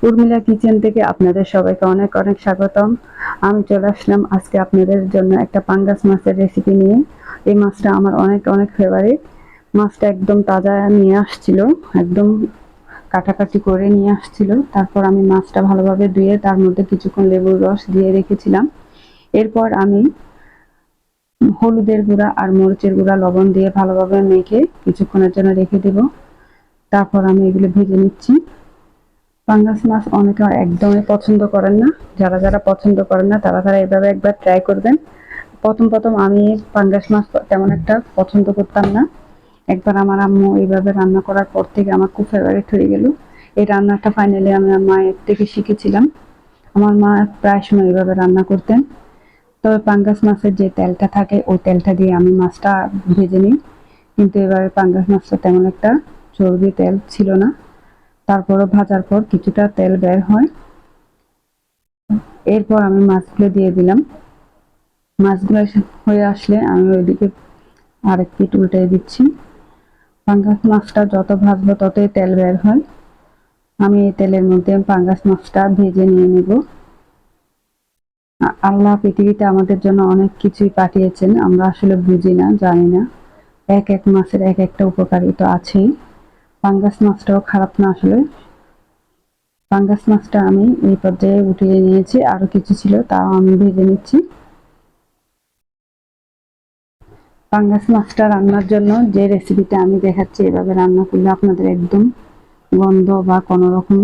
Urmila kitchen থেকে আপনাদের সবাইকে অনেক অনেক স্বাগতম। আমি চলে আসলাম আজকে আপনাদের জন্য একটা পাঙ্গাস মাছের রেসিপি নিয়ে। এই মাছটা আমার অনেক অনেক ফেভারিট। মাছটা একদম তাজা নিয়ে আসছিল, একদম কাটাকাটি করে নিয়ে আসছিল। তারপর আমি মাছটা ভালোভাবে ধুয়ে তার মধ্যে কিছুক্ষণ লেবুর রস দিয়ে রেখেছিলাম। এরপর আমি হলুদের গুঁড়া আর মরিচের গুঁড়া লবণ দিয়ে ভালোভাবে মেখে কিছুক্ষণের জন্য রেখে দেব। তারপর আমি এগুলো ভেজে নিচ্ছি। পাঙ্গাস মাছ অনেকে একদমই পছন্দ করেন না। যারা যারা পছন্দ করেন না তারা তারা এভাবে একবার ট্রাই করবেন। প্রথম আমি পাঙ্গাস মাছ তেমন একটা পছন্দ করতাম না। একবার আমার আম্মু এইভাবে রান্না করার পর থেকে আমার খুব ফেভারিট হয়ে গেল। এই রান্নাটা ফাইনালি আমি আমার মায়ের থেকে শিখেছিলাম। আমার মা প্রায় সময় এইভাবে রান্না করতেন। তবে পাঙ্গাস মাছের যে তেলটা থাকে ওই তেলটা দিয়ে আমি মাছটা ভেজে নিই। কিন্তু এবারে পাঙ্গাস মাছটা তেমন একটা চর্বি তেল ছিল না। তারপরও ভাজার পর কিছুটা তেল বের হয়। এরপর আমি মাছগুলো দিয়ে দিলাম। মাছগুলো হয়ে আসলে আমি ওইদিকে আরেক পিঠ উল্টে দিচ্ছি। পাঙ্গাস মাছটা যত ভাজবো ততই তেল বের হয়। আমি এই তেলের মধ্যে পাঙ্গাস মাছটা ভেজে নিয়ে নিব। আল্লাহ পৃথিবীতে আমাদের জন্য অনেক কিছুই পাঠিয়েছেন, আমরা আসলে বুঝি না, জানি না। এক এক মাছের এক একটা উপকারিতা আছেই। পাঙ্গাস মাছটাও খারাপ না আসলে। পাঙ্গাস মাছটা আমি এই পর্যায়ে উঠিয়ে নিয়েছি, আরো কিছু ছিল তাও আমি ভেজে নিচ্ছি। পাঙ্গাস মাছটা রান্নার জন্য যে রেসিপিটা আমি দেখাচ্ছি এভাবে রান্না করলে আপনাদের একদম গন্ধ বা কোনো রকম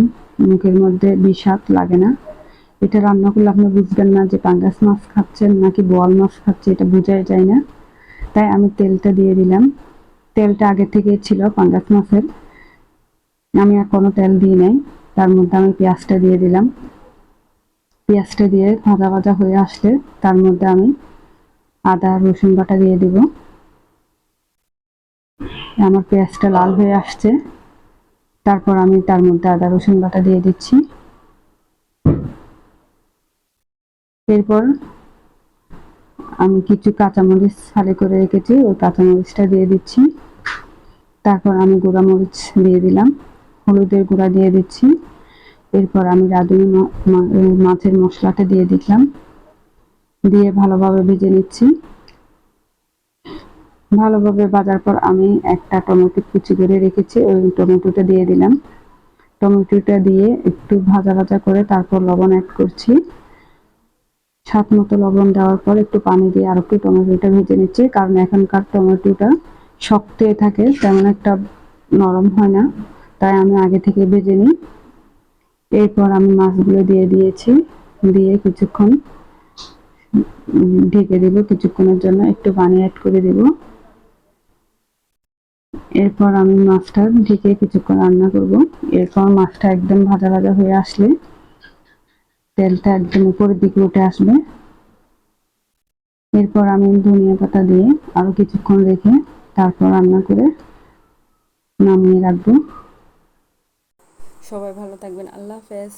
মুখের মধ্যে বিষাদ লাগে না। এটা রান্না করলে আপনি বুঝবেন না যে পাঙ্গাস মাছ খাচ্ছেন নাকি বোয়াল মাছ খাচ্ছে, এটা বোঝাই যায় না। তাই আমি তেলটা দিয়ে দিলাম। তেলটা আগে থেকেই ছিল পাঙ্গাস মাছের, আমি আর কোনো তেল দিই নাই। তার মধ্যে আমি পেঁয়াজটা দিয়ে দিলাম। পেঁয়াজটা দিয়ে ভাজা ভাজা হয়ে আসলে তার মধ্যে আমি আদা রসুন বাটা দিয়ে দিব। আমার পেঁয়াজটা লাল হয়ে আসছে, তারপর আমি তার মধ্যে আদা রসুন বাটা দিয়ে দিচ্ছি। এরপর আমি কিছু কাঁচামরিচ ফালি করে রেখেছি, ওই কাঁচামরিচটা দিয়ে দিচ্ছি। তারপর আমি গুঁড়া মরিচ দিয়ে দিলাম, হলুদের গুঁড়া দিয়ে দিচ্ছি। এরপর আমি রাঁধুনি মাছের মশলাটা দিয়ে দিলাম, দিয়ে ভালোভাবে ভেজে নিচ্ছি। ভালোভাবে ভাজার পর আমি একটা টমেটো কুচি করে রেখেছি, ওই টমেটোটা দিয়ে দিলাম। টমেটোটা দিয়ে একটু ভাজা ভাজা করে তারপর লবণ অ্যাড করছি। স্বাদ মতো লবণ দেওয়ার পর একটু পানি দিয়ে আর একটু টমেটোটা ভেজে নিচ্ছি, কারণ এখনকার টমেটোটা শক্ত হয়ে থাকে, তেমন একটা নরম হয় না। তাই আমি আগে থেকে ভেজে নিই। এরপর আমি মাছগুলো দিয়ে দিয়েছি, দিয়ে কিছুক্ষণ ঢেকে দেব, কিছুক্ষণের জন্য একটু পানি অ্যাড করে দেব। এরপর আমি মাছটা ঢেকে কিছুক্ষণ রান্না করব। এরপর মাছটা একদম ভাজা ভাজা হয়ে আসলে তেলটা একদম উপরের দিকে উঠে আসবে। এরপর আমি ধনিয়া পাতা দিয়ে আরো কিছুক্ষণ রেখে তারপর রান্না করে নামিয়ে রাখবো। সবাই ভালো থাকবেন। আল্লাহ হাফেজ।